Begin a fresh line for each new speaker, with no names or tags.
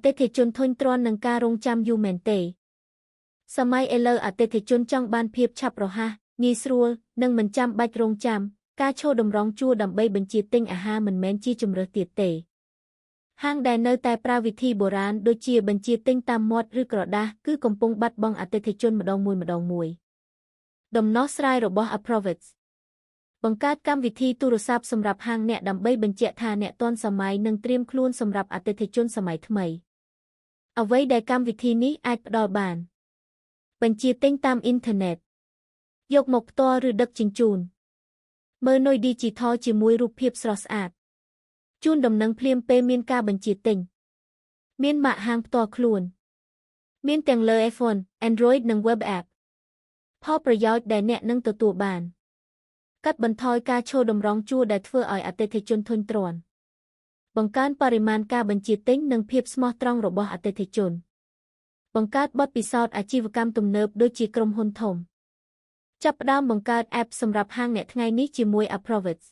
តិថិជនធុញទ្រាន់នឹងការរង់ចាំយូរមែនទេសម័យឥឡូវអតិថិជនចង់បានភាពឆាប់រហ័សងាយស្រួលនិងមិនចាំបាច់រង់ចាំការឈរតម្រង់ជួរដើម្បីបញ្ជាទិញអាហារមិនមែនជាជម្រើសទៀតទេហាងដែលនៅតែប្រើវិធីបុរាណដូចជាបញ្ជាទិញតាមមាត់ឬក្រដាសគឺកំពុងបាត់បង់អតិថិជនម្ដងមួយដំណោះស្រាយរបស់ Approvits បង្កើតកម្មវិធីទូរស័ព្ទសម្រាប់ហាងអ្នកដើម្បីបញ្ជាក់ថាអ្នកទាន់សម័យនិងត្រៀមខ្លួនសម្រាប់អតិថិជនសម័យថ្មីអ្វីដែលកម្មវិធីនេះអាចផ្ដល់បានបញ្ជាទិញតាមអ៊ីនធឺណិតយកមកផ្ទាល់ឬដឹកជញ្ជូនមើលនុយឌីជីថលជាមួយរូបភាពស្រស់ស្អាតជូនដំណឹងភ្លាមពេលមានការបញ្ជាទិញមានម៉ាកហាងផ្ទាល់ខ្លួនមានទាំងលើ iPhone, Android និង Web App ផលប្រយោជន៍ដែលអ្នកនឹងទទួលបានកាត់បន្ថយការឈរតម្រង់ជួរដែលធ្វើឲ្យអតិថិជនធុញទ្រាន់បង្កើនបរិមាណការបញ្ជាទិញនិងភាពស្មោះត្រង់របស់អតិថិជនបង្កើតបទពិសោធន៍អាជីវកម្មទំនើបដូចជាក្រុមហ៊ុនធំចាប់ផ្ដើមបង្កើត App សម្រាប់ហាងអ្នកថ្ងៃនេះជាមួយ Approvits